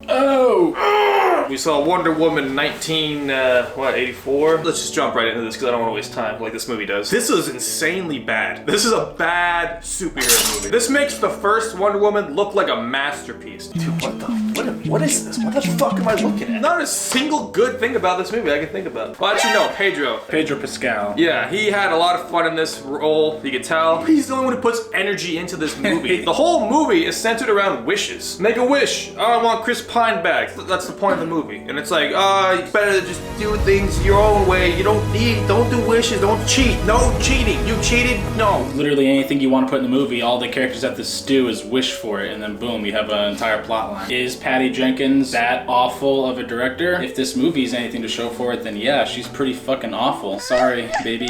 Oh! We saw Wonder Woman 84? Let's just jump right into this because I don't want to waste time like this movie does. This is insanely bad. This is a bad superhero movie. This makes the first Wonder Woman look like a masterpiece. Dude, what is this? What the fuck am I looking at? Not a single good thing about this movie I can think about. Well, actually, no, Pedro Pascal. Yeah, he had a lot of fun in this role, you can tell. He's the only one who puts energy into this movie. The whole movie is centered around wishes. Make a wish. Oh, I want Chris Pine back. That's the point of the movie. And it's like, it's better to just do things your own way. You don't do wishes, don't cheat. No cheating. You cheated? No. Literally anything you want to put in the movie, all the characters have to do is wish for it, and then boom, you have an entire plot line. Is Patty Jenkins that awful of a director? If this movie is anything to show for it, then yeah, she's pretty fucking awful. Sorry, baby.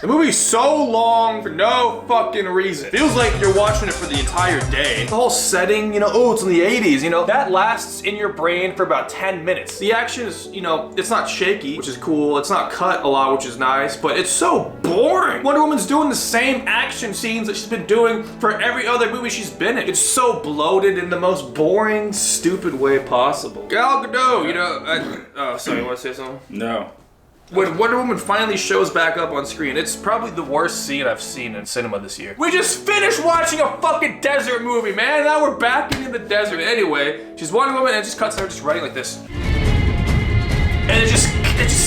The movie's so long for no fucking reason. Feels like you're watching it for the entire day. The whole setting, it's in the 80s, that lasts in your brain for about 10 minutes. The action is, it's not shaky, which is cool. It's not cut a lot, which is nice, but it's so boring. Wonder Woman's doing the same action scenes that she's been doing for every other movie she's been in. It's so bloated in the most boring, stupid way possible. Gal Gadot, sorry, you want to say something? No. When Wonder Woman finally shows back up on screen, it's probably the worst scene I've seen in cinema this year. We just finished watching a fucking desert movie, man. Now we're back into the desert. Anyway, she's Wonder Woman and it just cuts her just running like this. And it just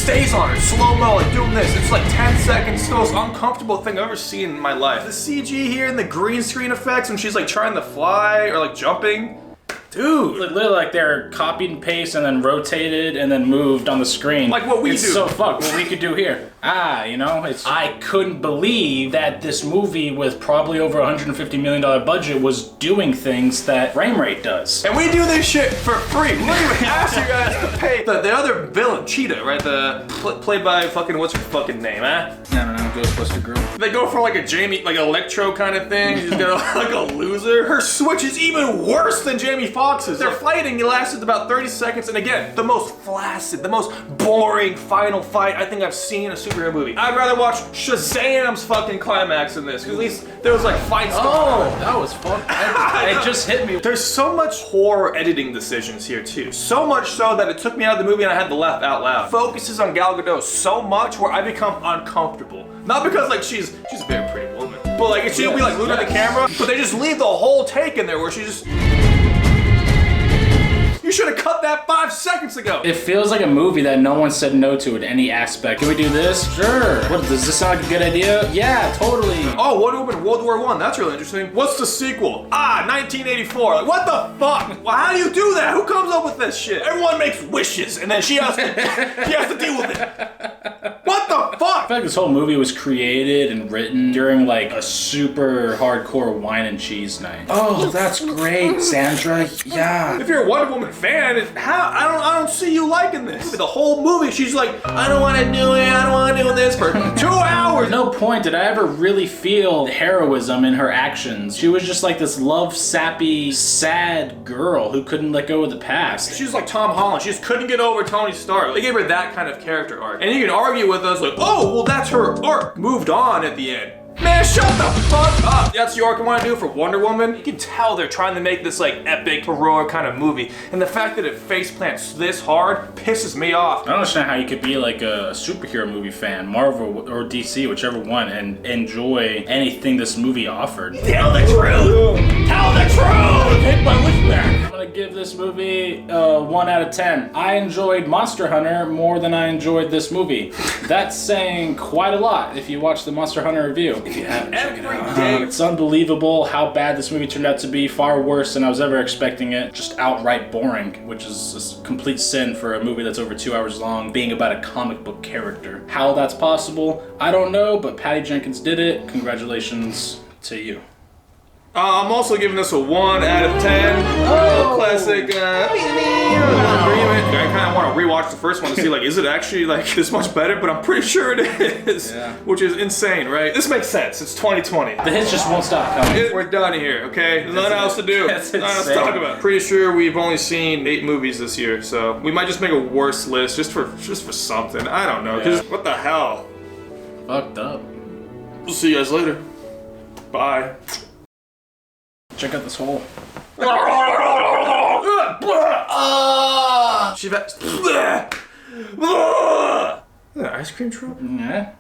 stays on her, slow-mo, like doing this. It's like 10 seconds. It's the most uncomfortable thing I've ever seen in my life. The CG here and the green screen effects when she's like trying to fly or like jumping. Dude. Literally like they're copied and pasted and then rotated and then moved on the screen. Like what we do. It's so fucked what we could do here. I couldn't believe that this movie with probably over $150 million budget was doing things that frame rate does. And we do this shit for free. We don't even ask you guys to pay the other villain, Cheetah, right? Played by fucking, what's her fucking name, I don't know, Ghostbuster Girl. They go for like a Jamie, like Electro kind of thing. She's got like a loser. Her switch is even worse than Jamie Foxx's. They're fighting, it lasted about 30 seconds. And again, the most flaccid, the most boring final fight I think I've seen in a superhero movie. I'd rather watch Shazam's fucking climax than this, because at least there was like fights going on. Oh, that was fun. It just hit me. There's so much poor editing decisions here too. So much so that it took me out of the movie and I had to laugh out loud. Focuses on Gal Gadot so much where I become uncomfortable. Not because like she's a very pretty woman, but like she'll be like looking at the camera, but they just leave the whole take in there where she just... You should have cut that 5 seconds ago. It feels like a movie that no one said no to in any aspect. Can we do this? Sure. What, does this sound like a good idea? Yeah, totally. Oh, Wonder Woman World War I. That's really interesting. What's the sequel? 1984. Like, what the fuck? Well, how do you do that? Who comes up with this shit? Everyone makes wishes, and then she has to deal with it. What the fuck? I feel like this whole movie was created and written during like a super hardcore wine and cheese night. Oh, that's great, Sandra. Yeah. If you're a Wonder Woman fan, I don't see you liking this. The whole movie, she's like, I don't want to do it. I don't want to do this for 2 hours. At no point did I ever really feel heroism in her actions. She was just like this love-sappy, sad girl who couldn't let go of the past. She's like Tom Holland. She just couldn't get over Tony Stark. They gave her that kind of character arc. And you can argue with us like, oh, well, that's her arc. Moved on at the end. Man, shut the fuck up! That's the arc I want to do for Wonder Woman. You can tell they're trying to make this like epic, heroic kind of movie. And the fact that it face plants this hard pisses me off. I don't understand how you could be like a superhero movie fan, Marvel or DC, whichever one, and enjoy anything this movie offered. Tell the truth! Tell the truth! Take my wish back! I'm gonna give this movie 1 out of 10. I enjoyed Monster Hunter more than I enjoyed this movie. That's saying quite a lot if you watch the Monster Hunter review. If you haven't, check it out. It's unbelievable how bad this movie turned out to be. Far worse than I was ever expecting it. Just outright boring, which is a complete sin for a movie that's over 2 hours long, being about a comic book character. How that's possible, I don't know, but Patty Jenkins did it. Congratulations to you. I'm also giving this a 1 out of 10. Oh, classic. Agreement. I kind of want to rewatch the first one to see, like, is it actually like this much better? But I'm pretty sure it is. Yeah. Which is insane, right? This makes sense. It's 2020. The hits just won't stop coming. We're done here, okay? There's nothing else to do. Nothing else to talk about. Pretty sure we've only seen 8 movies this year, so we might just make a worse list just for something. I don't know. Yeah. What the hell? Fucked up. We'll see you guys later. Bye. Check out this hole. Ice cream truck? Yeah.